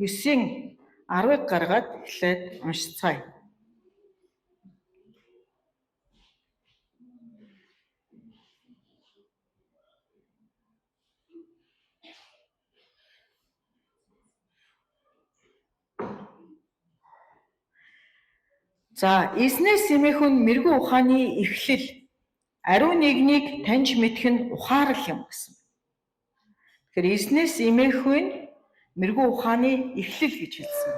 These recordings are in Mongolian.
9-ийн 10-ыг гаргаад эхлээд уншицгаая. За, эзнээс эмээхүн мэрэгэн ухааны эхлэл ариун нэгнийг таньж мэдэх нь ухаарал юм гэсэн. Тэгэхээр эзнээс эмээхүн мэрэгэн ухааны эхлэл гэж хэлсэн.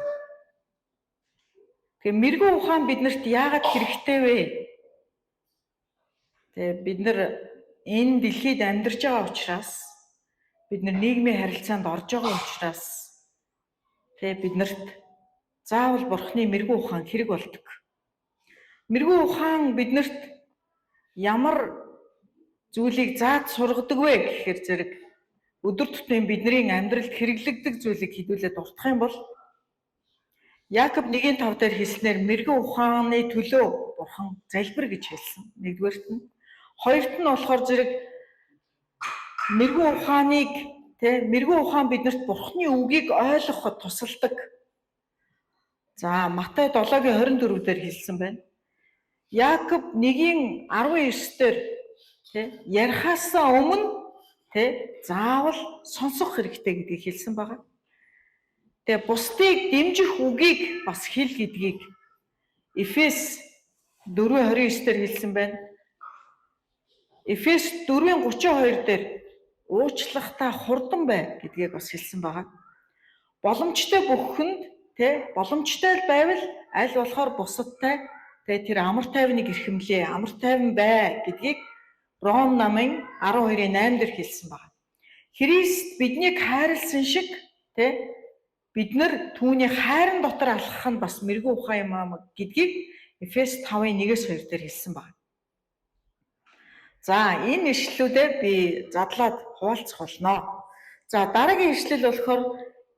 Тэгэхээр мэрэгэн ухаан биднэрт яагаад хэрэгтэй вэ? Тэгээ бид нар энэ дэлхийд амьдарч байгаа учраас бид нар нийгмийн харилцаанд орж байгаа учраас тэгээ биднэрт заавал Бурхны мэрэгэн ухаан хэрэг болдог. Мэрэгэн ухаан биднэрт ямар зүйлийг зааж сургадаг вэ гэхээр зэрэг өдөр тутмын бидний амьдралд хэрэглэгдэх зүйлийг хэдүүлээ дуртах юм бол Яаков 1:5 дээр хэлснээр мэрэгэн ухааны төлөө Бурхан залбир гэж хэлсэн. Нэгдүгээрт нь, хоёрт нь болохоор зэрэг мэрэгэн ухаан биднэрт Бурханы үгийг ойлгоход тусалдаг. За, Матай 7:24 дээр хэлсэн байна. Яаков 1:19 дээр ярихаасаа өмнө заавал сонсох хэрэгтэй гэдгийг хэлсэн байгаа. Тэгээ бусдыг дэмжих үгийг бас хэл гэдгийг Эфес 4:29 дээр хэлсэн байна. Эфес 4:32 дээр уучлахтаа хурдан бай гэдгийг бас хэлсэн байгаа. Боломжтой бүхэнд боломжтой байвал аль болохоор бусадтай тэр амар тайвныг эрхэмлээ, амар тайван бай гэдгийг Ром намын 12:8 дээр хэлсэн байна. Христ биднийг хайрлсан шиг бид нар түүний хайрын дотор алхах нь бас мэрэгэн ухаан юм аа гэдгийг Эфес 5:1-2 дээр хэлсэн байна. За, энэ ишлэлүүдээ би задлаад хуваалцах болно. За, дараагийн ишлэл болохоор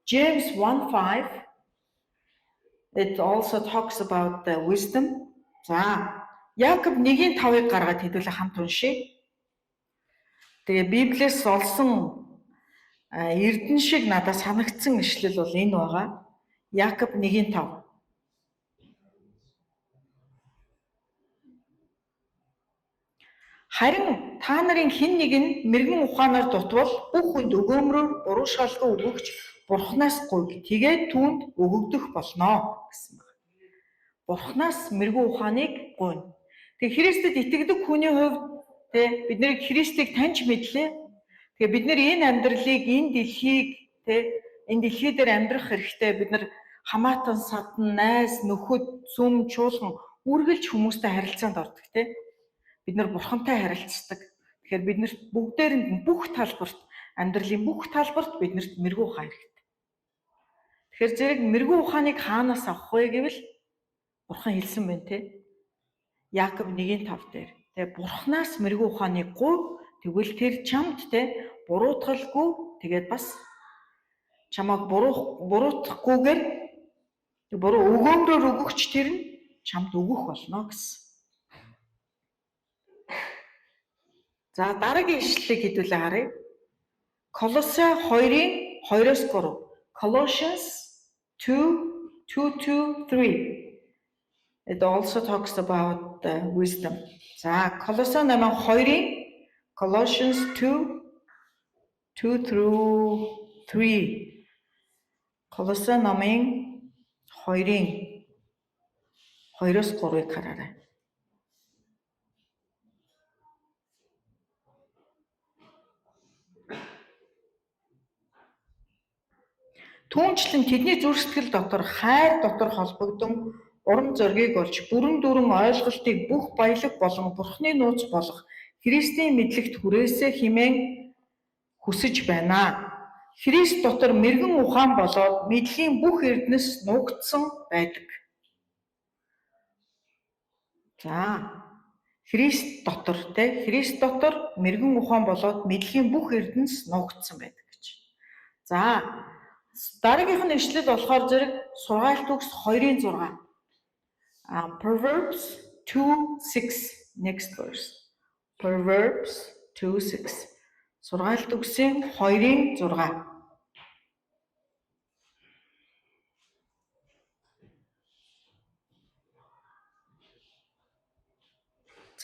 James 1:5. It also talks about the wisdom. За, Яаков 1:5-ыг гаргаад хэдүүлээ хамт уншъя. Тэгээ Библиэс олсон эрдэн шиг надад санагдсан ишлэл бол энэ байгаа. Яаков 1:5. Харин та нарын хэн нэг нь мэрэгэн ухаанаар дутвал бүх хүнд өгөөмрөөр буруу шалган өгөгч Бурханаас гуйг. Тэгээд түүнд өгөгдөх болно гэсэн байна. Бурханаас мэрэгэн ухааныг гуйна. Тэгээ Христэд итгэдэг хүний хувьд бид нарыг Христийг таньж мэдлээ. Тэгээ бид нар энэ амьдралыг, энэ дэлхий дээр амьдрах хэрэгтэй. Бид нар хамаатан, садан, найз, нөхөд, сүм, чуулган үргэлж хүмүүстэй харилцаанд ордог Бид нар Бурхантай харилцдаг. Тэгэхээр биднэрт бүгдээрэнд бүх талбарт, амьдралын бүх талбарт биднэрт мэрэгэн ухаан хэрэгтэй. Тэгэхээр зэрэг мэрэгэн ухааныг хаанаас авах вэ гэвэл Бурхан хэлсэн байна Яаков 1:5 дээр. Тэгээ Бурханаас мэрэгэн ухааныг гуй, тэгвэл тэр чамд буруутгалгүй, тэгээд бас чамайг буруутгахгүйгээр буруу өгөөмрөөр өгөгч тэр нь чамд өгөх болно гэсэн. За, дараагийн ишлэлийг хэдүүлээ харъя. Колосе 2:2-3. Colossians 2:2-3. It also talks about wisdom. За, Колосе намын 2-ын Colossians 2:2-3. Колосе намын 2-ын 2-3-ыг хараарай. Түүнчлэн тэдний зүрх сэтгэл дотор хайр дотор холбогдсон урам зориг олж бүрэн дүрэн ойлголтыг бүх баялаг болон Бурхны нууц болох Христийн мэдлэгт хүрээсэй хэмээн хүсэж байна. Христ дотор мэрэгэн ухаан болоод мэдлэгийн бүх эрдэнэс нуугдсан байдаг. За, Христ дотор мэрэгэн ухаан болоод мэдлэгийн бүх эрдэнэс нуугдсан байдаг гэж. За, дараагийнх нь ишлэл болохоор зэрэг Сургаалт үгс 2:6. Proverbs 2:6 next verse. Proverbs 2:6. Сургаалт үгсийн 2:6.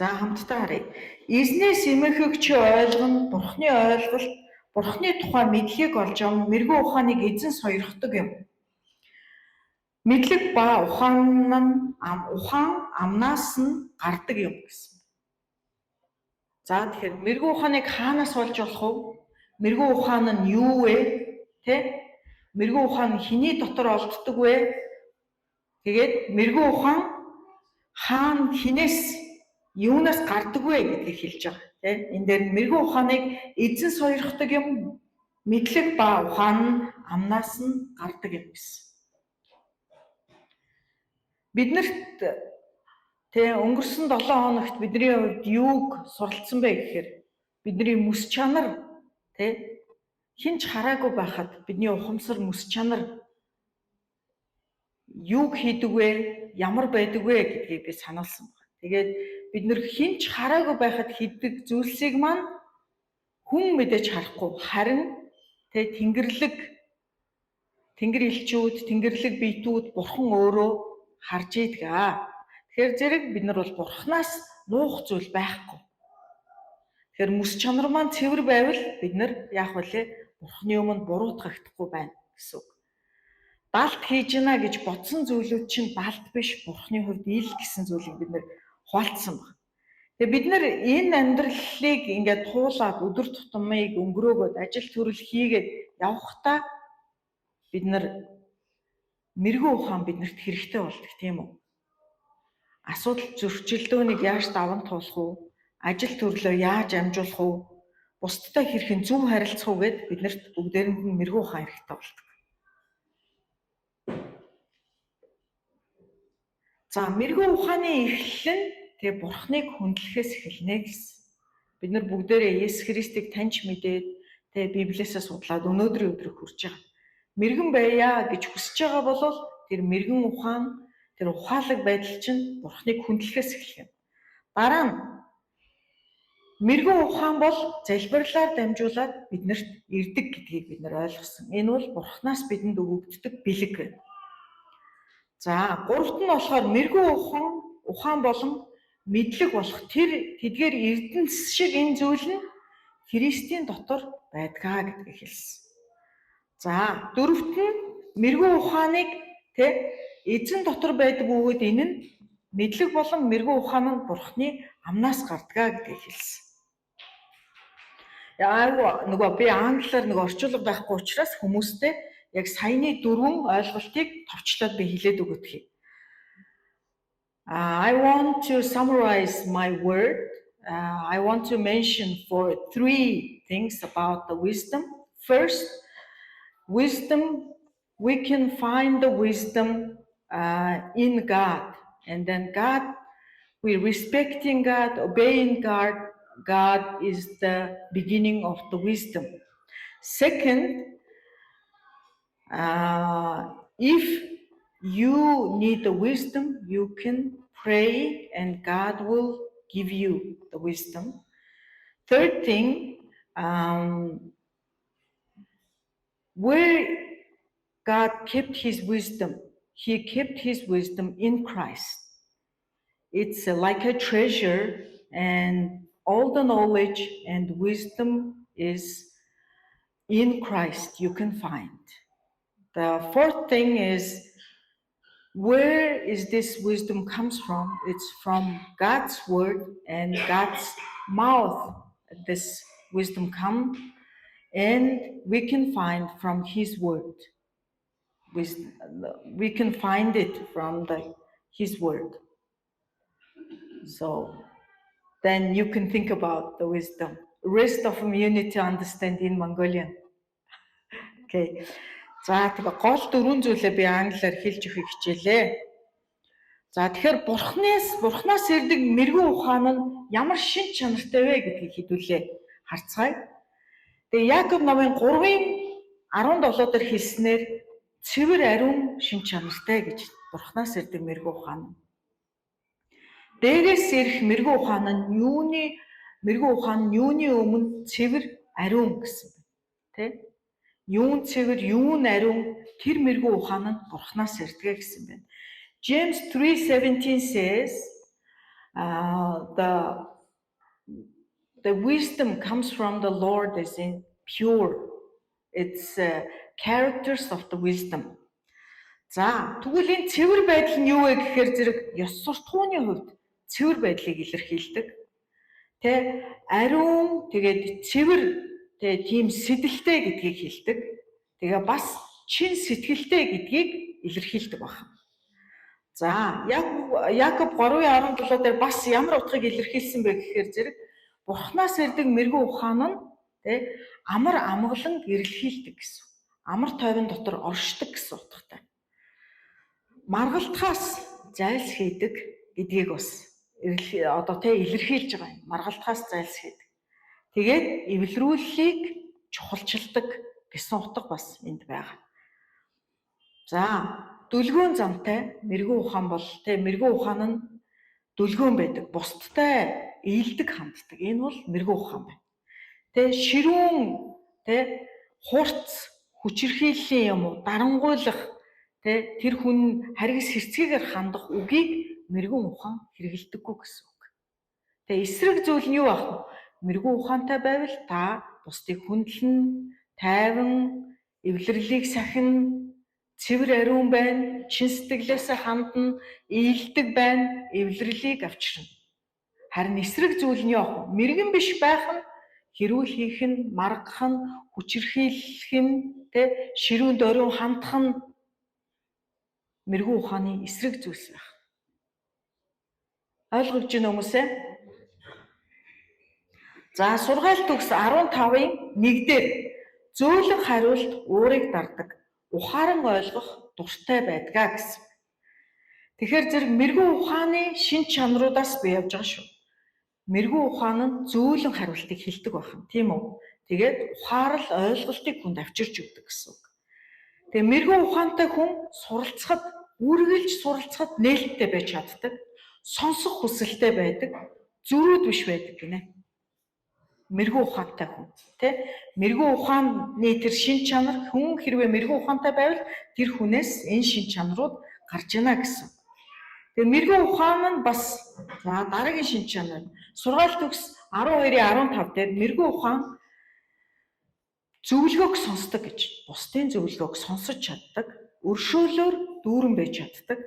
За хамтдаа харъя. Эзнээс эмэхэг чи ойлгоно, Бурхны ойлголт, Бурхны тухай мэдлэгийг олж авна, мэрэгэн ухааныг эзэн сойрхдаг юм. Мэдлэг ба ухаан амнаас нь гардаг юм гэсэн. За тэгэхээр мэрэгэн ухааныг хаанаас олж болох вэ? Мэрэгэн ухаан нь юу вэ? Тэ? Мэрэгэн ухаан хэний дотор олддог вэ? Тэгээд мэрэгэн ухаан хаана хинээс юунаас гардаг вэ гэдгийг хэлж байгаа. Тэ? Энэ дээр мэрэгэн ухааныг эзэн сойрхдаг юм, мэдлэг ба ухаан нь амнаас нь гардаг юм гэсэн. Биднэрт өнгөрсөн 7 хоногт бидний хувьд юуг суралцсан бэ гэхээр бидний мэс чанар хинч хараагүй байхад бидний ухамсар мэс чанар юуг хийдэг вэ, ямар байдаг вэ гэдгийг би сануулсан байна. Тэгээд бид нэр хинч хараагүй байхад хийдэг зүйлсийг маань хүн мэдээж харахгүй, харин тэнгэрлэг элчүүд, тэнгэрлэг биетүүд бурхан өөрөө харж ийдэг. Тэгэхээр зэрэг бид нар бол бурханаас нуух зүйл байхгүй. Тэгэхээр мэс чанар маань цэвэр байвал бид нар яах вүлээ? Бурханы өмнө буруутгахдахгүй байна гэсэн үг. Далд хийж гинэ гэж бодсон зүйлүүд чинь далд биш, Бурханы хувьд ил гэсэн зүйлийг бид нэр хуалцсан байна. Тэгээ бид нар энэ амьдралыг ингээд туулаад өдөр тутмыг өнгөрөөгөөд ажил төрөл хийгээд явхдаа бид нар мэрэгэн ухаан биднэрт хэрэгтэй болдог тийм үү? Асуудал зөрчилдөөнийг яаж даван туулах вэ? Ажил төрлөө яаж амжуулах вэ? Бусдтай хэрхэн зөв харилцах вэ гэд биднэрт бүгдээрэнд нь мэрэгэн ухаан хэрэгтэй болдог. За мэрэгэн ухааны эхлэл нь Бурхныг хүндлэхээс эхэлнэ гэсэн. Бид нар бүгдээрээ Есүс Христийг таньж мэдээд Библиэсээ судлаад өнөөдрийн өдрөөр хүрч байгаа. Мэрэгэн байя гэж хүсэж байгаа бол тэр мэрэгэн ухаан, тэр ухаалаг байдал чинь Бурхныг хүндлэхээс эхэлнэ. Дараа нь мэрэгэн ухаан бол залбирлаар дамжуулаад биднэрт ирдэг гэдгийг бид нар ойлгосон. Энэ бол Бурхнаас бидэнд өгөгддөг бэлэг байна. За, гуравт нь болохоор мэрэгэн ухаан болон мэдлэг болох тэр тэдгээр эрдэнэс шиг энэ зүйл нь Христийн дотор байдгаа гэдгийг хэлсэн. За, дөрөвт нь мэрэгэн ухааныг эзэн дотор байдаг бөгөөд энэ нь мэдлэг болон мэрэгэн ухаан нь Бурхны амнаас гардгаа гэдгийг хэлсэн. Нөгөө би англиар орчуулга байхгүй учраас хүмүүстэй яг саяны дөрвөн ойлголтыг товчлоод би хэлээд өгөх. I want to summarize my word. I want to mention for 3 things about the wisdom. First, wisdom, we can find the wisdom in God. And then God, we're respecting God, obeying God. God is the beginning of the wisdom. Second, if you need the wisdom, you can pray and God will give you the wisdom. Third thing, where God kept his wisdom, he kept his wisdom in Christ. It's like a treasure, and all the knowledge and wisdom is in Christ you can find. The fourth thing is, where is this wisdom comes from? It's from God's word and God's mouth. This wisdom comes, and we can find from his word. We can find it from his word. So then you can think about the wisdom. Rest of them you need to understand in Mongolian. Okay. За тэгээ гол 4 зүйлээ би англиар хэлж өгөхийг хичээлээ. За тэгэхээр Бурханаас ирдэг мэрэгэн ухаан нь ямар шин чанартай вэ гэдгийг хэдүүлээ харцгаая. Тэгээ Яков номын 3:17 дээр хэлснээр цэвэр ариун шин чанартай гэж Бурханаас ирдэг мэрэгэн ухаан. Дээрээс ирэх мэрэгэн ухаан нь юуны өмнө цэвэр ариун гэсэн байна. Тэ? Юун цэвэр, юун ариун, тэр мэрэгэн ухаан нь Бурханаас ирдэг гэсэн байна. James 3:17 says, The wisdom comes from the Lord is in pure. It's characters of the wisdom. За тэгвэл энэ цэвэр байдал нь юу вэ гэхээр зэрэг ёс суртахууны хувьд цэвэр байдлыг илэрхийлдэг. Тэ ариун тэгээд цэвэр тийм сэтэлтэй гэдгийг хэлдэг. Тэгээ бас чин сэтгэлтэй гэдгийг илэрхийлдэг байна. За Якоб 3:17 дээр бас ямар утгыг илэрхийлсэн бэ гэхээр зэрэг Бурханаас ирдэг мэрэгэн ухаан нь амар амгалан эрэлхийлдэг гэсэн. Амар тойвон дотор оршдог гэсэн утгатай. Маргалтахаас зайлсхийдэг гэдгийг бас илэрхийлж байгаа юм. Маргалтахаас зайлсхийдэг. Тэгээд эвлэрүүллийг чухалчилдаг гэсэн утга бас энд байгаа. За дүлгөөн замтай мэрэгэн ухаан бол мэрэгэн ухаан нь дүлгөөн байдаг. Бусдтай ийдэг ханддаг. Энэ бол мэрэгэн ухаан байна. Ширүүн хурц хүчирхийллийн юм уу дарангуйлах тэр хүн харгас хэрцгийгээр хандах үгийг мэрэгэн ухаан хэрэгэлдэггүй гэсэн үг. Эсрэг зүйл нь юу ах вэ? Мэрэгэн ухаантай байвал та бусдыг хүндлэн, тайван, эвлэрлийг сахин, цэвэр ариун байна, чин сэтгэлээсээ хандна, ийдэг байна, эвлэрлийг авчирна. Харин эсрэг зүйл нь юу ах вэ? Мэрэгэн биш байх нь хэрүүл хийх нь, маргах нь, хүчирхийлэх нь, ширүүнд ориун хандах нь мэрэгэн ухааны эсрэг зүйлс байх. Ойлгож байна хүмүүс ээ? За сургаалт төгс 15-ын 1 дээр зөөлөн хариулт уурыг дардаг, ухаан ойлгох дуртай байдгаа гэсэн. Тэгэхээр зэрэг мэрэгэн ухааны шин чанаруудаас бий явж байгаа шүү. Мэрэгэн ухаан нь зөөлөн хариултыг хэлдэг байна. Тийм үү? Тэгээд ухаарал ойлголтыг хүнд авчирч өгдөг гэсэн үг. Тэгээ мэрэгэн ухаантай хүн суралцахад, үргэлж суралцахад нээлттэй байж чаддаг, сонсох хүсэлтэй байдаг, зөрүүд биш байдаг гинэ. Мэрэгэн ухаантай хүн, мэрэгэн ухааны тэр шин чанар хүн хэрвээ мэрэгэн ухаантай байвал тэр хүнээс энэ шин чанарууд гарч ийнэ гэсэн. Тэгээ мэрэгэн ухаан нь бас дараагийн шин чанар. Сургаалт төгс 12:15 дээр мэрэгэн ухаан зөвлөгөөг сонсдог гэж. Бусдын зөвлөгөөг сонсож чаддаг, өршөөлөөр дүүрэн байж чаддаг,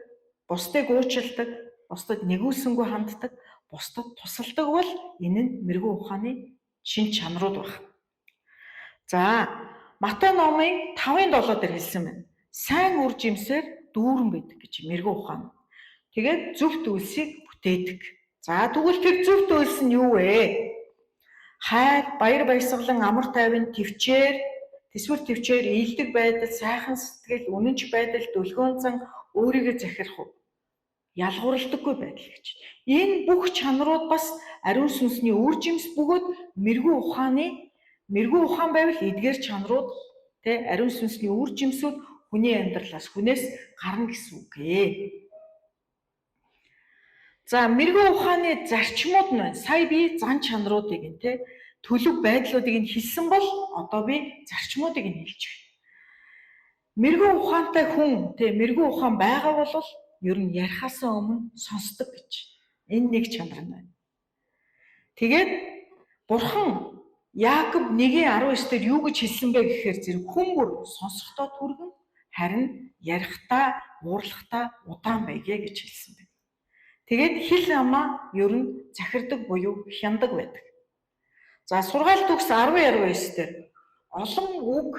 бусдыг уучилдаг, бусдад нэгүүлсэнгүй ханддаг, бусдад тусалдаг бол энэ нь мэрэгэн ухааны шин чанарууд байна. За Матай номын 5:7 дээр хэлсэн байна. Сайн үр жимсээр дүүрэн байдаг гэж мэрэгэн ухаан. Тэгээд зөвхт үйлсийг бүтээдэг. За тэгвэл тэр зөвхт үйлс нь юу вэ? Хайр, баяр баясгалан, амар тайван, тэвчээр, тэсвэр тэвчээр, ийдэг байдал, сайхан сэтгэл, үнэнч байдал, дүлгөөн зан, өөрийгөө захирах ялгуурлагдаггүй байдал гэж. Энэ бүх чанарууд бас ариун сүнсний үр жимс бөгөөд мэрэгэн ухаан байвал эдгээр чанарууд ариун сүнсний үр жимсүүд хүний амьдралаас хүнээс гарна гэсэн үг ээ. За мэрэгэн ухааны зарчмууд нь сая би зан чанаруудыг төлөв байдлуудыг нь хэлсэн бол одоо би зарчмуудыг нь хэлж байна. Мэрэгэн ухаантай хүн мэрэгэн ухаан байгаа бол ер нь ярихаас өмнө сонсдог гэж. Энэ нэг чанар нь байна. Тэгээд Бурхан Яаков 1:19 дээр юу гэж хэлсэн бэ гэхээр зэрэг хүн бүр сонсохдоо түргэн харин ярихдаа уурлахдаа удаан байгээ гэж хэлсэн байна. Тэгээд хэл амаа ер нь захирдаг буюу хяндаг байдаг. За сургаалт төгс 10:29 дээр олон үг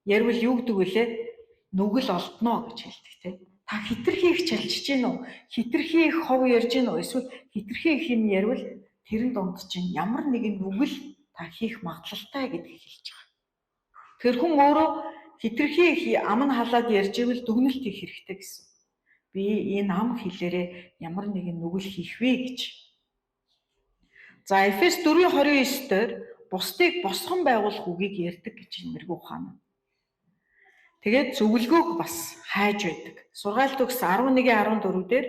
ярил юу гэдэг вүлээ? Нүгэл олдноо гэж хэлдэг Та хитрхи их чалчиж гин үү? Хитрхи их хов ярьж гин үү? Эсвэл хитрхи их юм ярил тэрэн донд чинь ямар нэгэн нүгэл та хийх магадлалтай гэдгийг хэлж байгаа. Тэр хүн өөрөө хитрхи их ам нь халаад ярьж ивэл дүгнэлт хийх хэрэгтэй гэсэн. Би энэ ам хэлээрээ ямар нэгэн нүгэл хийх вэ гэж. За Эфес 4:29 дээр бусдыг босгон байгуулах үгийг ярьдаг гэж нэргүй ухаан. Тэгээд зөвлөгөөг бас хайж байдаг. Сургаалт төгс 11:14 дээр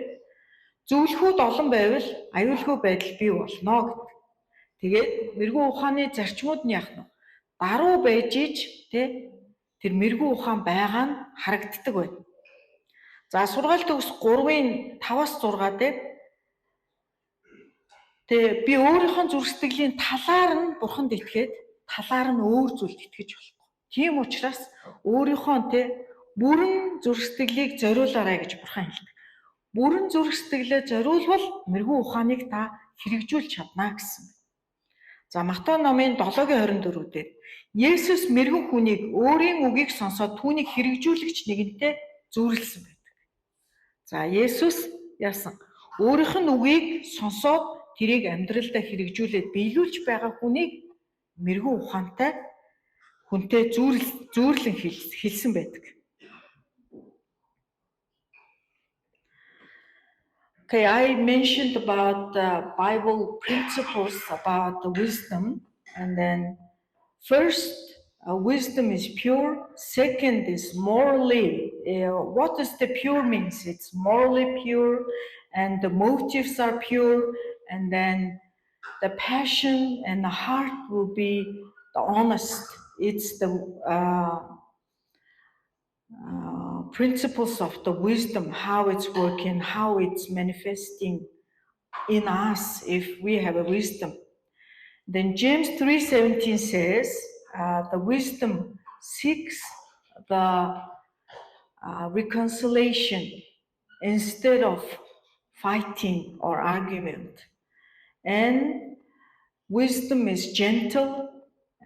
зөвлөхүүд олон байвал аюулгүй байдал бий болно гэдэг. Тэгээд мэрэгүү ухааны зарчмууд нь яах нь даруй байж ич тэр мэрэгүү ухаан байгаа нь харагддаг байна. За сургаалт төгс 3:5-6 дээр Тэгээ би өөрийнхөө зүрх сэтгэлийн талаар нь Бурханд итгээд талаар нь өөр зүйлд итгэж болохгүй. Тийм учраас өөрийнхөө бүрэн зүрх сэтгэлийг зориулаарай гэж Бурхан хэлдэг. Бүрэн зүрх сэтгэлээ зориулбал мэрэгүү ухааныг та хэрэгжүүлж чадна гэсэн. За Матай номын 7:24 дээр Есүс мэрэгэн хүнийг өөрийн үгийг сонсоод түүнийг хэрэгжүүлэгч нэгэнтэй зүйрлсэн байдаг. За Есүс яасан? Өөрийнх нь үгийг сонсоод тэрийг амьдралдаа хэрэгжүүлээд биелүүлж байгаа хүнийг мэрэгэн ухаантай хүнтэй зүйрлэн хэлсэн байдаг. Okay, I mentioned about the Bible principles about the wisdom, and then first, wisdom is pure. Second is morally. What does the pure means? It's morally pure, and the motives are pure, and then the passion and the heart will be the honest. It's the principles of the wisdom, how it's working, how it's manifesting in us if we have a wisdom. Then James 3:17 says, the wisdom seeks the reconciliation instead of fighting or argument. And wisdom is gentle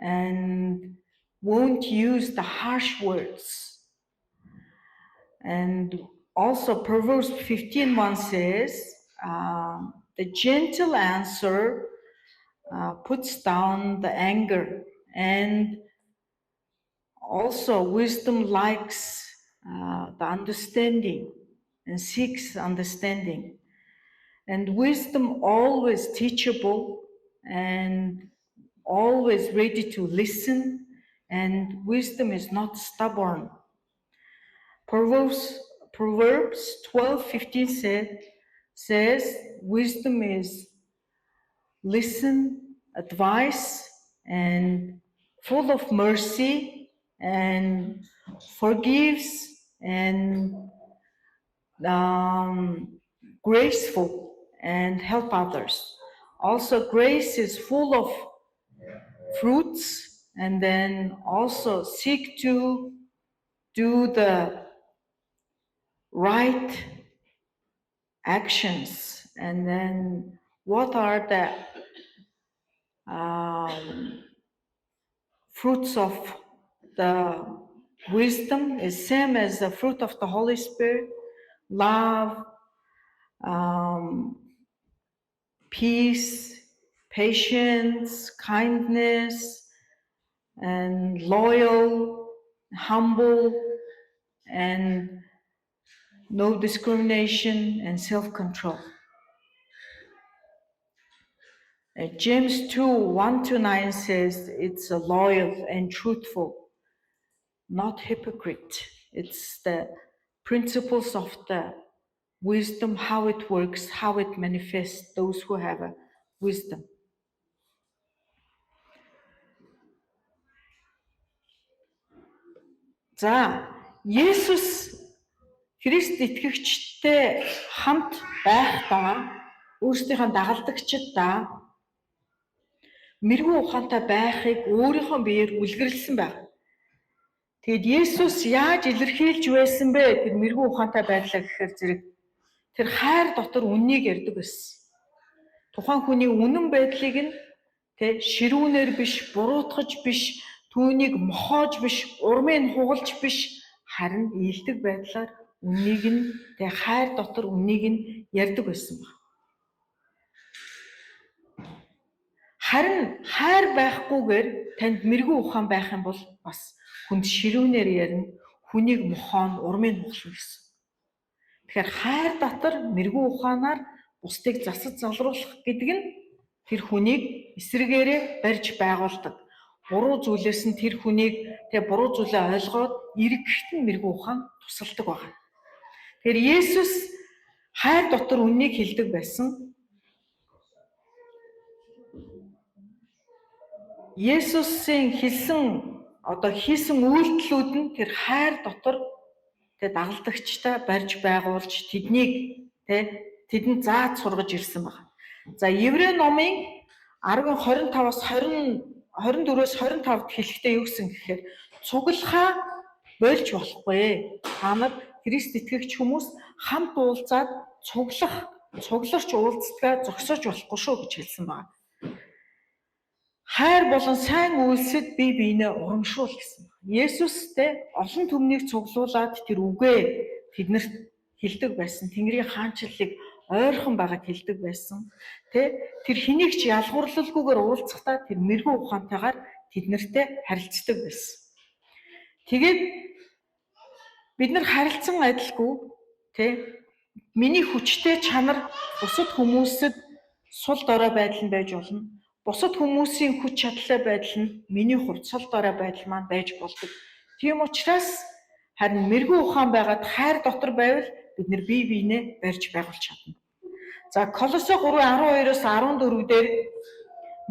and won't use the harsh words. And also Proverbs 15:1 says, the gentle answer puts down the anger, and also wisdom likes the understanding and seeks understanding. And wisdom always teachable and always ready to listen, and wisdom is not stubborn. Proverbs 12:15 says wisdom is listen, advice, and full of mercy, and forgives, and graceful, and help others. Also, grace is full of fruits, and then also seek to do the right actions. And then what are the fruits of the wisdom? Is same as the fruit of the Holy Spirit: love, peace, patience, kindness, and loyal, humble, and no discrimination, and self-control. James 2:1-9 says it's loyal and truthful, not hypocrite. It's the principles of the wisdom, how it works, how it manifests, those who have a wisdom. За, Есүс Христ итгэгчтэй хамт байхдаа өөрсдийнхөө дагалдагчдаа мэрэгүү ухаантай байхыг өөрийнхөө биеэр үлгэрлсэн байна. Тэгэд Есүс яаж илэрхийлж байсан бэ? Тэр мэрэгүү ухаантай байдлаа гэхээр зэрэг тэр хайр дотор үннийг ярьдаг байсан. Тухайн хүний үнэн байдлыг нь ширүүнээр биш, буруутгаж биш, түүнийг мохоож биш, урмыг хугалж биш, харин ийдэг байдлаар үннийг нь хайр дотор үннийг нь ярьдаг байсан байна. Харин хайр байхгүйгээр танд мэрэгүү ухаан байх юм бол бас хүнд ширүүнээр ярина, хүнийг мохоон, урмыг хугална гэсэн. Тэгэхээр хайр дотор мэрэгүү ухаанаар бусдыг засаж залруулах гэдэг нь тэр хүнийг эсрэгээрээ барьж байгуулдаг. Буруу зүйлээс нь тэр хүнийг буруу зүйлээ ойлгоод эргэхэд нь мэрэгүү ухаан тусалдаг байна. Тэгэхээр Есүс хайр дотор үннийг хэлдэг байсан. Есүсийн хийсэн үйлдэлүүд нь тэр хайр дотор дагалдагчтай барьж байгуулж тэдэнд зааж сургаж ирсэн байна. За Еврей номын 10:25-аас 24-өөс 25-д хэлэхдээ юу гэсэн гэхээр цуглахаа болж болохгүй. Та нар Христ итгэгч хүмүүс хамт уулзаад цугларч уулздаг зогсож болохгүй шүү гэж хэлсэн байна. Хайр болон сайн үйлсэд бие биенээ урамшуул гэсэн. Есүстэй олон түмнийг цуглуулад тэр үгээ тэднэрт хэлдэг байсан. Тэнгэрийн хаанчлалыг ойрхон байгааг хэлдэг байсан. Тэр хэнийг ч ялгуурлалгүйгээр уулзахдаа тэр мэрэгүү ухаантайгаар тэднэртэй харилцдаг байсан. Тэгээд бид нар харилцан адилгүй миний хүчтэй чанар бусад хүмүүсэд сул дорой байдал нь байж болно. Бусад хүмүүсийн хүч чадалтай байдал нь миний хувьд сул дорой байдал маань байж болдог. Тийм учраас харин мэрэгүү ухаан байгаад хайр дотор байвал бид нар бие биенээ барьж байгуулж чадна. За Колосой 3:12-оос 14 дээр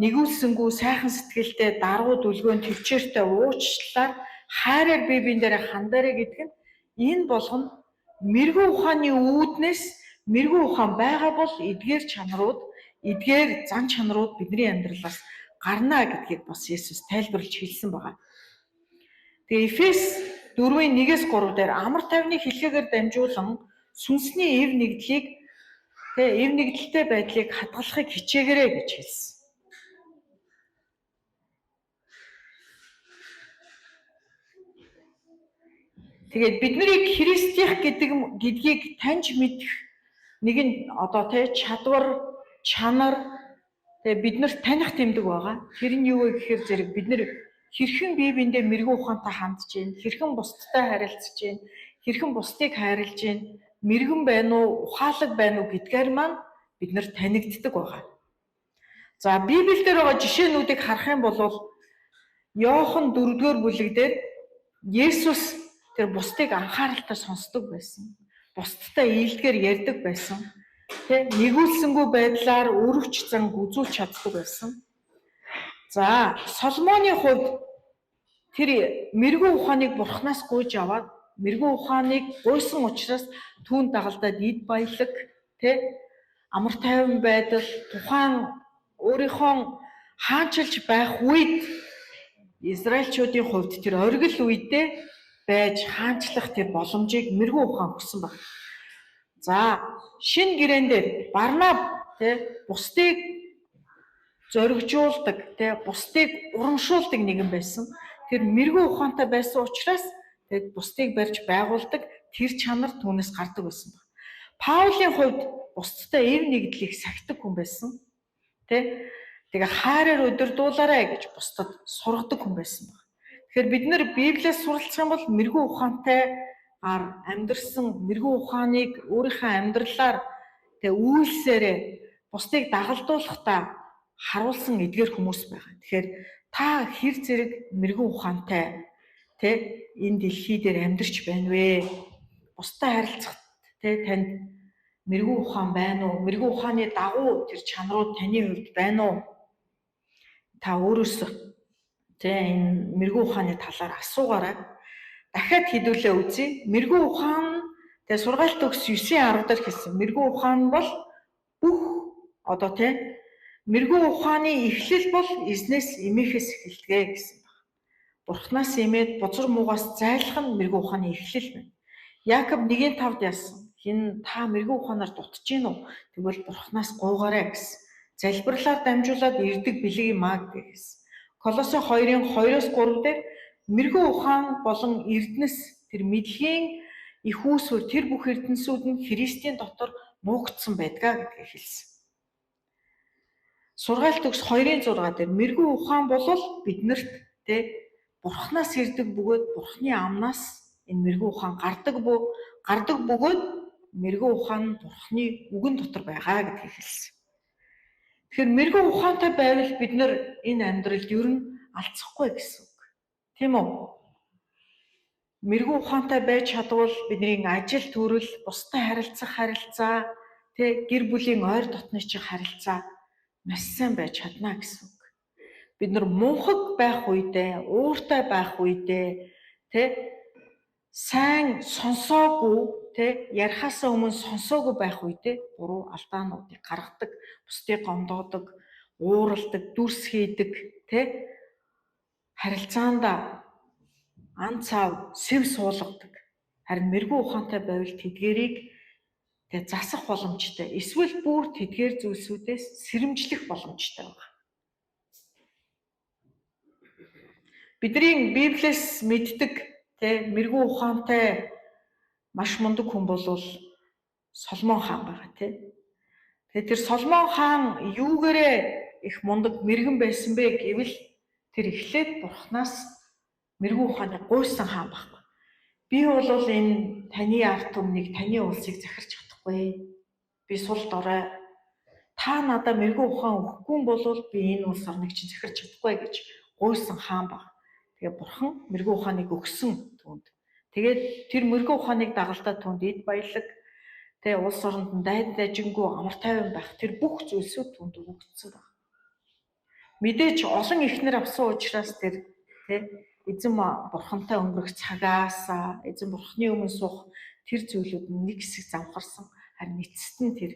нэгүүлсэнгүү сайхан сэтгэлтэй даруй дүлгөөн төвчээртэй уучлалаар хайраар бие биен дээр хандаарэ гэдэг нь энэ болгоно мэрэгүү ухааны үүднээс мэрэгүү ухаан байгаа бол эдгээр зан чанарууд бидний амьдралаас гарна гэдгийг бас Есүс тайлбарлаж хэлсэн байна. Тэгээ Эфес 4:1-3 дээр амар тайвны хэлхээгээр дамжуулан сүнсний эв нэгдэлтэй байдлыг хадгалахыг хичээгээрэй гэж хэлсэн. Тэгээд бид нарыг христиах гэдгийг таньж мэдэх нэг нь чадвар, чанар бид нарт таних тэмдэг байгаа. Тэр нь юу вэ гэхээр зэрэг бид нар хэрхэн бие биендээ мэрэгүү ухаантай хандж гин, хэрхэн бусдтай харилцаж гин, хэрхэн бусдыг хайрлаж гин, мэрэгэн байна уу, ухаалаг байна уу гэдгээр маань бид нар танигддаг байгаа. За Библиэлд байгаа жишээнүүдийг харах юм бол Иохан 4-р бүлэг дээр Есүс тэр бусдыг анхааралтай сонсдог байсан. Бусдтай ийдгээр ярьдаг байсан. Нэгүүлсэнгүй байдлаар өрөвч зан үзүүлж чаддаг байсан. За Соломоны хувьд тэр мэрэгүү ухааныг Бурханаас гуйж аваад мэрэгүү ухааныг гуйсан учраас түүнд дагалдаад эд баялаг, амар тайван байдал, тухайн өөрийнхөө хаанчилж байх үед Израильчуудын хувьд тэр оргил үедээ байж хаанчлах тэр боломжийг мэрэгүү ухаан өгсөн байна. За шинэ гэрээн дээр Барнаб бусдыг зоригжуулдаг, бусдыг урамшуулдаг нэгэн байсан. Тэр мэрэгүү ухаантай байсан учраас бусдыг барьж байгуулдаг тэр чанар түүнээс гардаг байсан байна. Паулийн хувьд бусдтай эв нэгдлийг сахидаг хүн байсан. Тэгээ хайраар удирдуулаарай гэж бусдад сургадаг хүн байсан байна. Тэгэхээр бид нар Библиэс суралцах юм бол мэрэгүү ухаантай амьдрсан, мэрэгүү ухааныг өөрийнхөө амьдралаар үйлсээрээ бусдыг дагалдуулахдаа харуулсан эдгээр хүмүүс байгаа. Тэгэхээр та хэр зэрэг мэрэгүү ухаантай энэ дэлхий дээр амьдарч байна вэ? Бусдад харилцахад танд мэрэгүү ухаан байна уу? Мэрэгүү ухааны дагуу тэр чанарууд таны хувьд байна уу? Та өөрөөсөө энэ мэрэгүү ухааны талаар асуугаарай. Дахиад хэдүүлээ үзье. Мэрэгүү ухаан сургаалт төгс 9:10 дээр хэлсэн. Мэрэгүү ухаан бол бүх мэрэгүү ухааны эхлэл бол эзнээс эмээхээс эхэлдэг гэсэн байна. Бурханаас эмээд бузар муугаас зайлах нь мэрэгүү ухааны эхлэл байна. Яаков 1:5-д яасан. Хин та мэрэгүү ухаанаар дутж гин үү? Тэгвэл Бурханаас гуйгаарай гэсэн. Залбирлаар дамжуулаад ирдэг бэлгийн маг гэсэн. Колосой 2:2-3 дээр мэрэгүү ухаан болон эрдэнэс тэр мэдлэгийн их үүсвэр тэр бүх эрдэнэсүүд нь Христийн дотор нуугдсан байдгаа гэдгийг хэлсэн. Сургаалт төгс 2:6 дээр мэрэгүү ухаан бол биднэрт Бурханаас ирдэг бөгөөд Бурханы амнаас энэ мэрэгүү ухаан гардаг бөгөөд мэрэгүү ухаан Бурханы үгэн дотор байгаа гэдгийг хэлсэн. Тэгэхээр мэрэгүү ухаантай байвал бид нар энэ амьдралд ер нь алцахгүй гэсэн үг. Тийм үү? Мэрэгүү ухаантай байж чадвал бидний ажил төрөл, бусдад харилцаа, гэр бүлийн ойр дотносчийн харилцаа маш сайн байж чадна гэсэн үг. Бид нар мунхаг байх үедээ, ууртай байх үедээ, сайн сонсоогүй те ярихаасаа өмнө сонсоогүй байх үедээ буруу алдаануудыг гаргадаг, бусдыг гомдоодог, ууралдаг, дүрс хийдэг те харилцаанд ан цав сэв суулгадаг. Харин мэрэгүү ухаантай байвал тэдгэрийг те засах боломжтой. Эсвэл бүр тэдгээр зүйлсүүдээс сэрэмжлэх боломжтой байна. Бидний Библиэс мэддэг те мэрэгүү ухаантай маш мундаг хүн бол Соломон хаан байгаа тий. Тэгэхээр тэр Соломон хаан юугээрээ их мундаг мэрэгэн байсан бэ гэвэл тэр эхлээд Бурханаас мэрэгүү ухааныг гуйсан хаан байхгүй. Би бол энэ таны ард түмнийг, таны улсыг захирч чадахгүй. Би сул дорой. Та надад мэрэгүү ухаан өгөхгүй бол би энэ улс орныг чинь захирч чадахгүй гэж гуйсан хаан баг. Тэгээ Бурхан мэрэгүү ухааныг өгсөн түнд. Тэгээд тэр мэрэгүү ухааныг дагалдаад түнд эд баялаг тэгээ улс оронд нь дайд дажинггүй амар тайван байх тэр бүх зүйлсүүд түнд өгөгдсөн байна. Мэдээж олон ихнэр авсан учраас тэр эзэн Бурхантай өнгөрөх цагаас эзэн Бурханы өмнө суух тэр зүйлүүд нэг хэсэг замхарсан. Харин эцэст нь тэр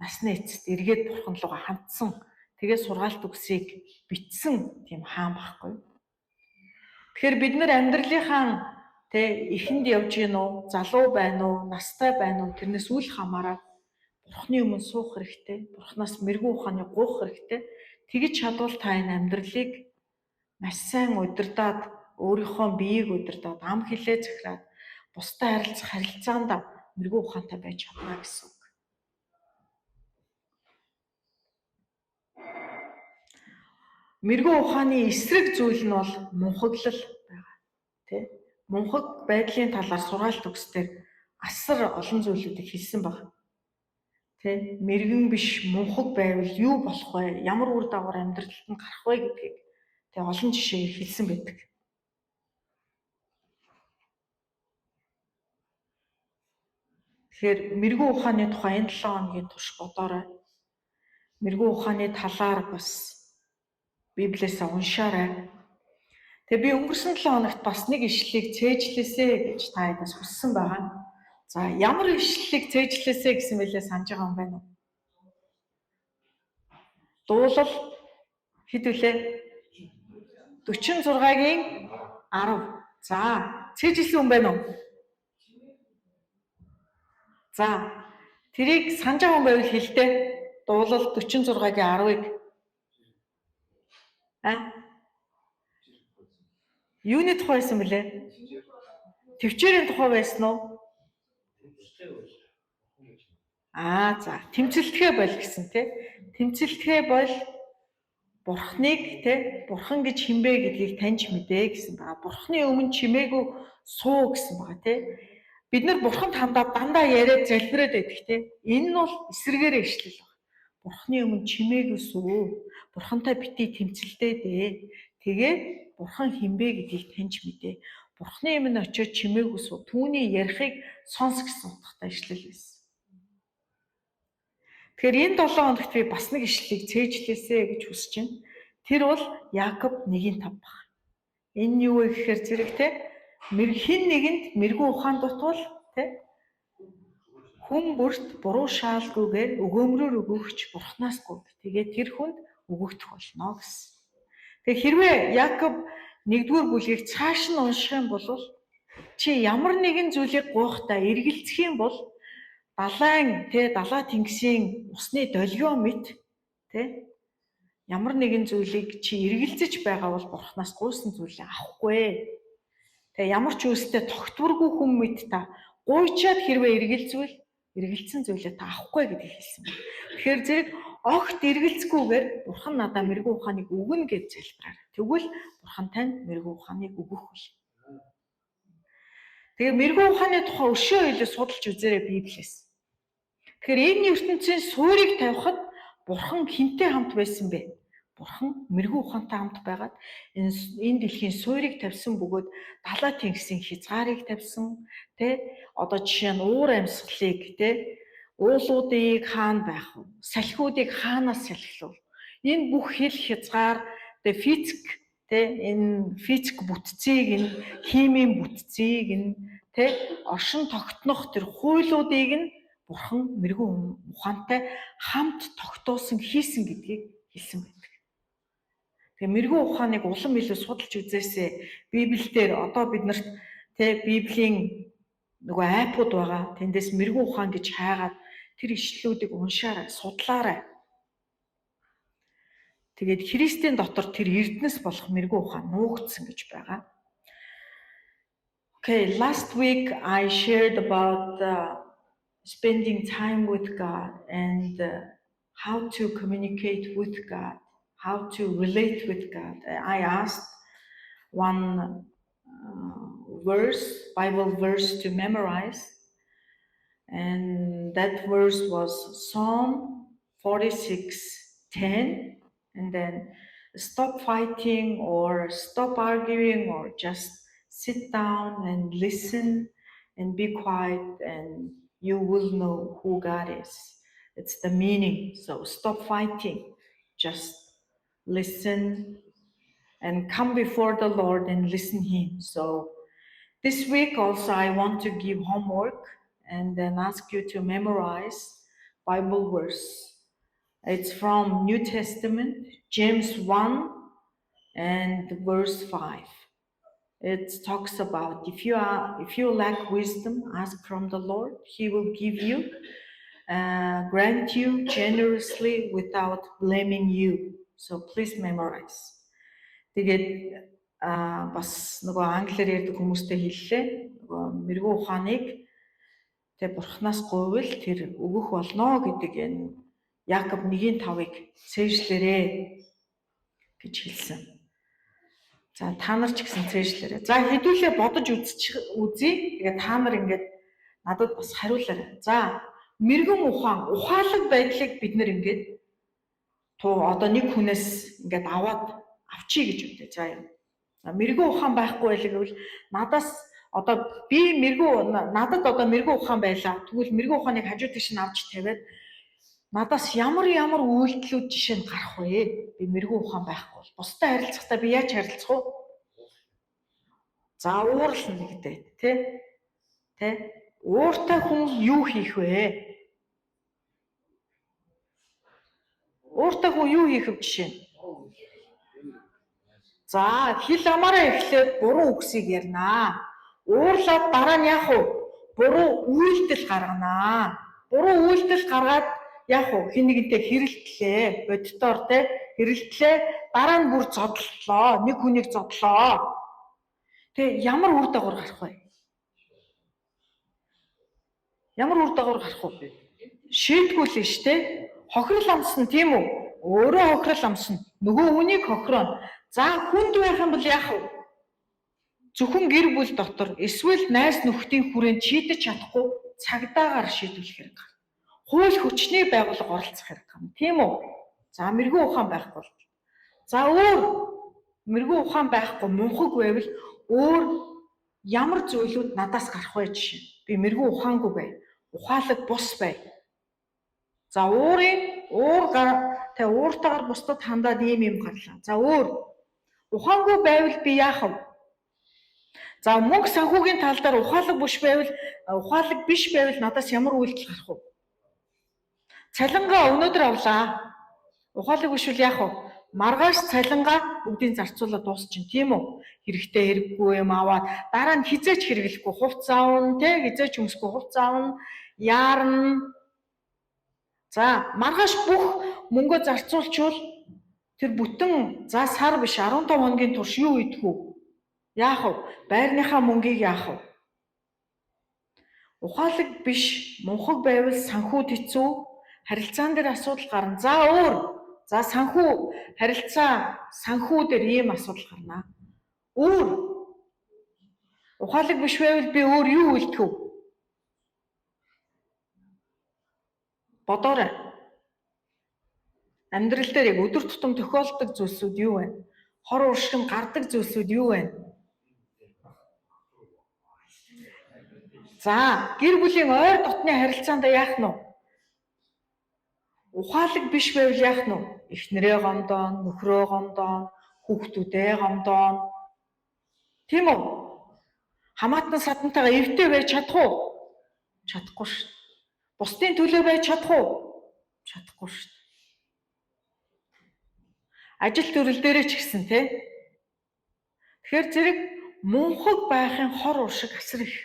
насны эцэст эргээд Бурхан руугаа хандсан. Тэгээ сургаалт үгсийг бичсэн тийм хаан байхгүй. Тэгэхээр бид нар амьдралынхаа эхэнд явж гин үү, залуу байна уу, настай байна уу, тэрнээс үл хамааран Бурханы өмнө суух хэрэгтэй, Бурханаас мэрэгүү ухааныг гуйх хэрэгтэй. Тэгж чадвал та энэ амьдралыг маш сайн удирдаад, өөрийнхөө биеийг удирдаад, ам хэлээ захираад, бусдад харилцах харилцаанд мэрэгүү ухаантай байж чадна гэсэн үг. Мэрэгүү ухааны эсрэг зүйл нь бол мунхаглал байгаа. Мунхаг байдлын талаар сургаалт өгсдөр асар олон зүйлүүдийг хэлсэн баг. Мэрэгэн биш мунхаг байвал юу болох вэ? Ямар үр дагавар амьдралд нь гарах вэ гэдгийг олон жишээ хэлсэн байдаг. Тэгэхээр мэрэгүү ухааны тухай энэ 7 хоногийн турш бодоорой. Мэрэгүү ухааны талаар бас Библиэс уншаарай. Тэгээ би өнгөрсөн 7 хоногт бас нэг ишлэлийг цээжлээсэ гэж та ядаас хүссэн байгаа. За ямар ишлэлийг цээжлээсэ гэсэн мэлээ санаж байгаа юм байна уу? Дуулал хэд вүлээ? 46-гийн 10. За цээжлсэн хүн байна уу? За тэрийг санаж байгаа хүн байвал хэлдэ. Дуулал 46-гийн 10-ыг. Юуны тухай байсан бэлээ? Төвчээрийн тухай байсан уу? За тэмцэлтгэ бол гэсэн тий. Тэмцэлтгэ бол Бурхныг Бурхан гэж хинбэ гэдгийг таньж мэдээ гэсэн байгаа. Бурхны өмнө чимээгүй суу гэсэн байгаа тий. Бид нар Бурханд хандаад дандаа яриад залбираад байдаг тий. Энэ нь бол эсрэгээрээ ишлэл байна. Бурхны өмнө чимээгүй суу. Бурхантай битгий тэмцэлдээ дээ. Тэгээд Бурхан хинбэ гэдгийг таньж мэдээ. Бурхны өмнө очиод чимээгүй суу. Түүний ярихыг сонс гэсэн утгатай ишлэл байсан. Тэгэхээр энэ 7 хоногт би бас нэг ишлэлийг цээжлээсэ гэж хүсэж байна. Тэр бол Яаков 1:5 баг. Энэ юу вэ гэхээр зэрэг хин нэгэнд мэрэгүү ухаан дутвал хүн бүрт буруу шаалгүйгээр өгөөмрөөр өгөгч Бурханаас гуйг. Тэгээд тэр хүнд өгөгдөх болно гэсэн. Тэгэхээр хэрвээ Яаков 1-р бүлгийг цааш нь унших юм бол чи ямар нэгэн зүйлийг гуйхдаа эргэлзэх юм бол далай тэнгисийн усны долгион мэт ямар нэгэн зүйлийг чи эргэлзэж байгаа бол Бурханаас гуйсан зүйлээ авахгүй. Ямар ч үйлстэй тогтворгүй хүн мэт та гуйчаад хэрвээ эргэлзвэл эргэлцсэн зүйлээ та авахгүй гэдгийг хэлсэн байна. Тэгэхээр зэрэг огт эргэлзэхгүйгээр Бурхан надад мэрэгүү ухааныг өгнө гэж залбираа. Тэгвэл Бурхан танд мэрэгүү ухааныг өгөх болно. Тэгээ мэрэгүү ухааны тухай өшөө илүү судалж үзээрэй Библиэс. Тэгэхээр энэ ертөнцийн суурийг тавихад Бурхан хинтэй хамт байсан бэ? Бурхан мэрэгүү ухаантай хамт байгаад энэ дэлхийн суурийг тавьсан бөгөөд далай тэнгисийн хязгаарыг тавьсан. Одоо жишээ нь уур амьсгалыг уулуудыг хаана байх вэ? Салхиудыг хаанаас салхилуул? Энэ бүх хил хязгаар физик энэ физик бүтцийг, энэ химийн бүтцийг, энэ оршин тогтнох тэр хуулиудыг нь Бурхан мэрэгэн ухаантай хамт тогтоосон хийсэн гэдгийг хэлсэн байдаг. Тэгээ мэрэгэн ухааныг улам илүү судалж үзээсэй. Библиэлд одоо биднэрт Библийн нөгөө айпууд байгаа. Тэндээс мэрэгэн ухаан гэж хайгаад тэр ишлэлүүдийг уншаарай, судлаарай. Тэгээд Христийн дотор тэр эрдэнэс болох мэрэгэн ухаан нуугдсан гэж байгаа. Okay, last week I shared about spending time with God and how to communicate with God, how to relate with God. I asked one Bible verse to memorize, and that verse was Psalm 46:10, and then stop fighting or stop arguing or just sit down and listen and be quiet, and you will know who God is. It's the meaning. So stop fighting, just listen and come before the Lord and listen Him. So this week also I want to give homework and then ask you to memorize Bible verse. It's from New Testament, James 1 and verse 5. It talks about if you lack wisdom, ask from the Lord. He will give you, grant you generously without blaming you. So please memorize. Тэгээд бас нөгөө англиар ярьдаг хүмүүстэй хэллээ. Нөгөө мэрэгэн ухааныг Бурханаас гуйвал тэр өгөх болно гэдэг энэ Якоб 1:5-ыг цээжлээрээ гэж хэлсэн. За та нар ч гэсэн цээжлээрээ. За хэдүүлээ бодож үзье. Тэгээд та нар ингээд надад бас хариулаарай. За мэрэгэн ухаалаг байдлыг бид нэр ингээд одоо нэг хүнээс ингээд аваад авчий гэж үтэй. За юм. Мэрэгэн ухаан байхгүй байлаа гэвэл надад одоо мэрэгэн ухаан байлаа. Тэгвэл мэрэгэн ухааныг хажуу тийш нь авч тавиад надаас ямар үйлдэлүүд жишээ нь гарах вэ? Би мэрэгэн ухаан байхгүй бол бусдад харилцахдаа би яаж харилцах вэ? За уурлна нэгдээ, тэ? Ууртай хүн юу хийх вэ? Ууртай хүн юу хийх вэ жишээ нь? За хэл амаараа эхлээд буруу үгсийг ярнаа. Уурлаад дараа нь яах вэ? Буруу үйлдэл гарганаа. Буруу үйлдэл гаргаад яах вэ? Хэн нэгэнтэй хэрэлтлээ, боддоор хэрэлтлээ, дараа нь бүр зодлоо, нэг хүнийг зодлоо. Тэг ямар үр дагавар гарах вэ? Ямар үр дагавар гарах вэ? Шийдгүүлэн штэ. Хохирол амсна тийм үү? Өөрөө хохирол амсна. Нөгөө үнийг хохироо. За хүнд байх юм бол яах вэ? Зөвхөн гэр бүл дотор эсвэл найз нөхдийн хүрээнд шийдэж чадахгүй цагдаагаар шийдвэрлэх хэрэг. Хууль хүчний байгууллага оролцох хэрэг юм. Тийм үү? За мэрэгэн ухаан байхгүй бол. За өөр мэрэгэн ухаан байхгүй мунхаг байвал өөр ямар зүйлүүд надаас гарах вэ жишээ. Би мэрэгэн ухаангүй бай. Ухаалаг бус бай. За ууртайгаар бусдад хандаад ийм гарлаа. За өөр ухаангүй байвал би яах вэ? За мөнгө санхүүгийн тал дээр ухаалаг биш байвал надаас ямар үйлдэл гарах вэ? Цалингаа өнөөдөр авлаа. Ухаалаг биш бол яах вэ? Маргааш цалингаа бүгдийг зарцуулаад дуусчихин тийм үү? Хэрэгтэй хэрэггүй юм аваад дараа нь хизээч хэрэглэхгүй хувц аавна, хизээч өмсөхгүй хувц аавна, яарна. За маргааш бүх мөнгөө зарцуулчвал тэр бүтэн за сар биш 15 хоногийн турш юу идэх вэ? Яах вэ? Байрныхаа мөнгийг яах вэ? Ухаалаг биш, мунхаг байвал санхүүд хэцүү, харилцаан дээр асуудал гарна. За өөр. За санхүү дээр ийм асуудал гарна. Өөр. Ухаалаг биш байвал би өөр юу үйлдэх вэ? Бодоорой. Амьдрал дээр яг өдөр тутам тохиолддог зүйлсүүд юу вэ? Хор уршигт гардаг зүйлсүүд юу вэ? За, гэр бүлийн ойр дотны харилцаанд яах нь вэ? Ухаалаг биш байвал яах нь вэ? Эхнэрээ гомдоо, нөхрөө гомдоо, хүүхдүүдээ гомдооно. Тийм үү? Хамаатан садантайгаа эвтэй байж чадах уу? Чадахгүй шүү. Бусдын төлөө байж чадах уу? Чадахгүй шүү. Ажил төрөл дээрээ ч гэсэн тий. Тэгэхээр зэрэг мунхаг байхын хор уршиг асар их.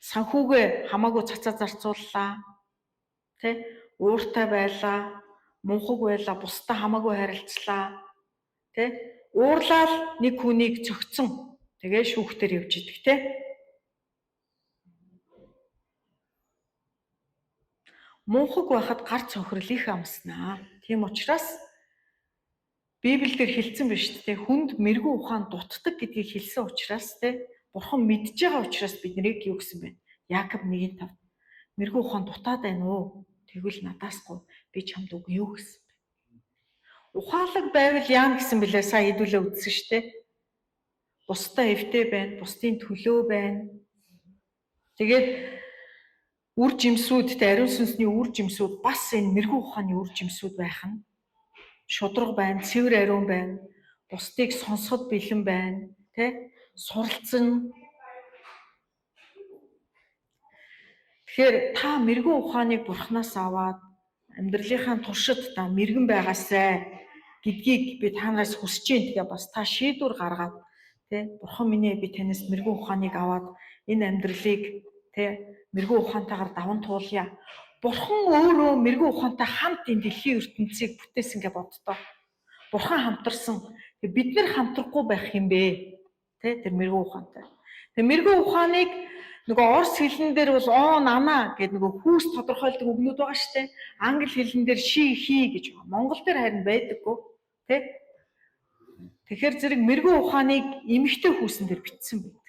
Санхүүгээ хамаагүй цацаа зарцууллаа. Тий? Ууртай байлаа, мунхаг байлаа, бусдаа хамаагүй харилцлаа. Тий? Уурлал нэг хүнийг цогцсон. Тэгээ шүүхтэр явж идэг, тий? Мунхаг байхад гар цонхрол их амснаа. Тийм учраас Библиэлд хэлсэн биз дээ. Хүнд мэрэгүү ухаан дутдаг гэдгийг хэлсэн учраас тий. Бурхан мэдж байгаа учраас биднийг юу гэсэн бэ? Яаков 1:5. Мэрэгүү ухаан дутаад байна уу? Тэгвэл надаасгүй би чамд үгүй юу гэсэн бэ? Ухаалаг байвал яана гэсэн бэлээ сая хэдүүлээ үзсэн шүү дээ. Бусдаа эвтэй байна, бусдын төлөө байна. Тэгээд үр жимсүүд, ариун сүнсний үр жимсүүд бас энэ мэрэгүү ухааны үр жимсүүд байх нь шудраг байна, цэвэр ариун байна, бусдыг сонсоход бэлэн байна, тэ? Суралцсан. Тэгэхээр та мэрэгүү ухааныг Бурханаас аваад амьдралынхаа туршид та мэрэгэн байгаасай гэдгийг би танаас хүсэж байна. Тэгээ бас та шийдвэр гаргаад тэ Бурхан минь би танаас мэрэгүү ухааныг аваад энэ амьдралыг тэ мэрэгүү ухаантайгаар даван туулъя. Бурхан өөрөө мэрэгүү ухаантай хамт энэ дэлхийн ертөнцийг бүтээсэн гэж боддоо. Бурхан хамтарсан. Бид нар хамтрахгүй байх юм бэ? Тэ тэр мэрэгүү ухаантай. Тэр мэрэгүү ухааныг нөгөө орс хэлэн дээр бол он ана гэдэг нөгөө хүүс тодорхойлдог үгнүүд байгаа шүү дээ. Англи хэлэн дээр she he гэж байгаа. Монгол дээр харин байдаггүй. Тэ? Тэгэхээр зэрэг мэрэгүү ухааныг эмэгтэй хүүсэн дээр бичсэн байдаг.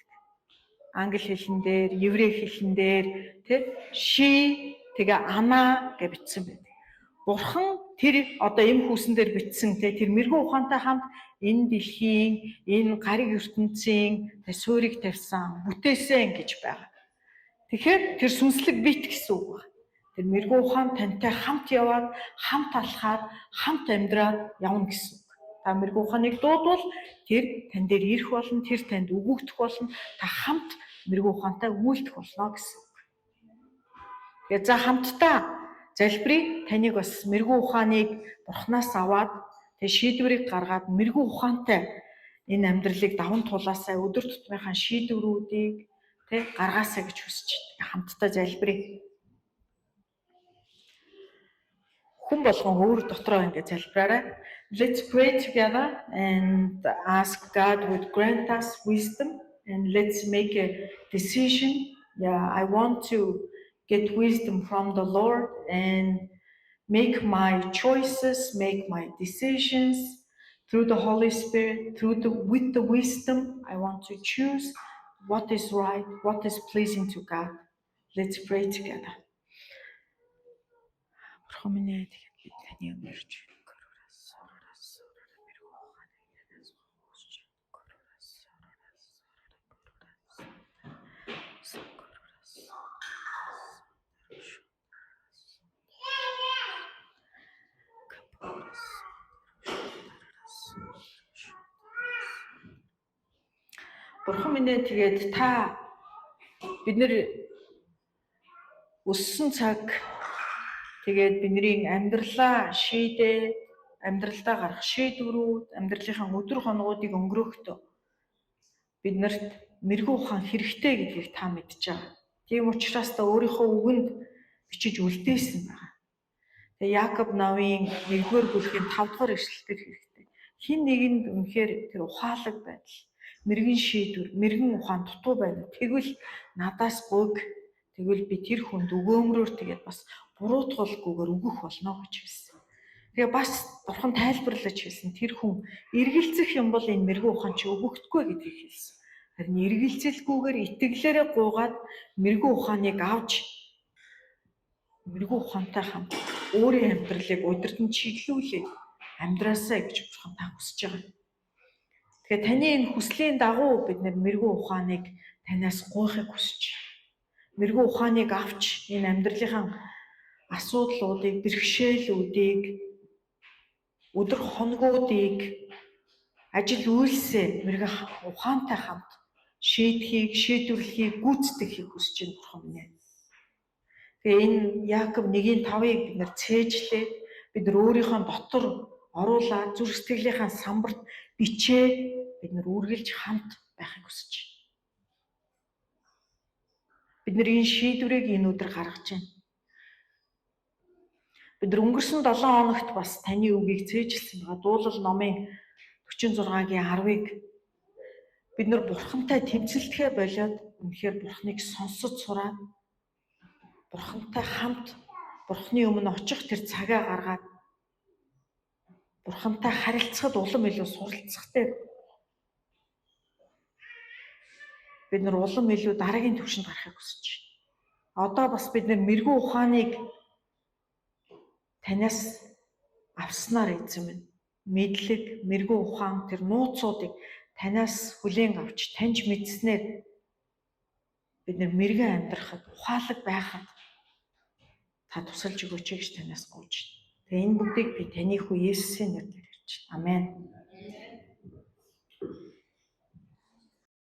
Англи хэлэн дээр, еврей хэлэн дээр тэ she тэгээ ана гэж бичсэн байдаг. Бурхан тэр одоо эм хүүсэн дээр бичсэн тэр мэрэгүү ухаантай хамт энэ дэлхийн, энэ гариг ертөнцийн суурийг тавьсан, бүтээсэн гэж байгаа. Тэгэхээр тэр сүнслэг бит гэсэн үг байна. Тэр мэрэгүү ухаан тантай хамт яваад, хамт алхаад, хамт амьдраад явна гэсэн үг. Та мэрэгүү ухааныг дуудвал тэр тань дээр ирэх болно, тэр танд өгөгдөх болно. Та хамт мэрэгүү ухаантай үйлдэх болно гэсэн үг. Тэгээ за хамтдаа залбирыг таныг бас мэрэгүү ухааныг Бурханаас аваад тэгээ шийдвэрийг гаргаад мэрэгүү ухаантай энэ амьдралыг даван туулаасаа өдөр тутмынхаа шийдвэрүүдийг тэг гаргаасаа гэж хүсэж байна. Хамтдаа залбирыг. Хүн болгон өөр дотроо ингэ залбираарай. Let's pray together and ask God would grant us wisdom and let's make a decision. Yeah, I want to get wisdom from the Lord and make my choices, make my decisions through the Holy Spirit, with the wisdom. I want to choose what is right, what is pleasing to God. Let's pray together. Бурхан минь тэгээд та бид нэр өссөн цаг тэгээд бидний амьдралаа шийдээ, амьдралдаа гарах шийдвэрүүд, амьдралынхаа өдөр хоногуудыг өнгөрөөхдөө биднэрт мэрэгүү ухаан хэрэгтэй гэдгийг та мэдж байгаа. Тийм учраас та өөрийнхөө үгэнд бичиж үлдээсэн байна. Тэгээ Яаков намын 1-р бүлгийн 5-р эшлэлээр хэрэгтэй. Хин нэгэнд үнэхээр тэр ухаалаг байдал, мэрэгэн шийдвэр, мэрэгэн ухаан дутуу байна. Тэгвэл надаас гуйг. Тэгвэл би тэр хүнд өгөөмрөөр тэгээд бас буруутгалгүйгээр өгөх болно гэж хэлсэн. Тэгээ бас Бурхан тайлбарлаж хэлсэн. Тэр хүн эргэлзэх юм бол энэ мэрэгэн ухаан чи өгөгдөхгүй гэдгийг хэлсэн. Харин эргэлзэлгүйгээр итгэлээрээ гуугаад мэрэгэн ухааныг авч мэрэгэн ухаантай хамт өөрийн амьдралыг удирдан чиглүүлээ амьдраасаа гэж Бурхан та хүсэж байгаа. Тэгэхээр таны энэ хүслийн дагуу бид мэрэгэн ухааныг танаас гуйхыг хүсэж байна. Мэрэгэн ухааныг авч энэ амьдралынхаа асуудлуудыг, бэрхшээлүүдийг өдөр хоногуудыг ажил үйлсээ мэрэгэн ухаантай хамт шийдвэрлэхийг гүйцэтгэхийг хүсэж байна Бурхан минь. Тэгээ энэ Яаков 1:5-ыг бид нэр цээжлээд бид нар өөрийнхөө дотор оруулаад зүрх сэтгэлийнхаа самбарт бичээд бид нар үргэлж хамт байхыг хүсэж байна. Бид нар энэ шийдвэрийг энэ өдөр гаргаж байна. Бид нар өнгөрсөн 7 хоногт бас таны үгийг цээжилсэн байгаа. Дуулал номын 46-гийн 10-ыг бид нар Бурхантай тэмцэлдэхээ болоод үнэхээр Бурханыг сонсож сураад Бурхантай хамт Бурханы өмнө очих тэр цагаа гаргаад Бурхантай харилцахад улам илүү суралцахтай бид нар улам илүү дараагийн түвшинд гарахыг хүсэж байна. Одоо бас бид нар мэрэгүү ухааныг танаас авснаар эзэм минь. Мэдлэг, мэрэгүү ухаан тэр нууцуудыг танаас хүлээн авч таньж мэдснээр бид нар мэрэгэн амьдрахад, ухаалаг байхад та тусалж өгөөч гэж танаас гуйж байна. Тэгээ энэ бүгдийг би таны хүү Есүсийн нэрээр ярьж байна. Амен.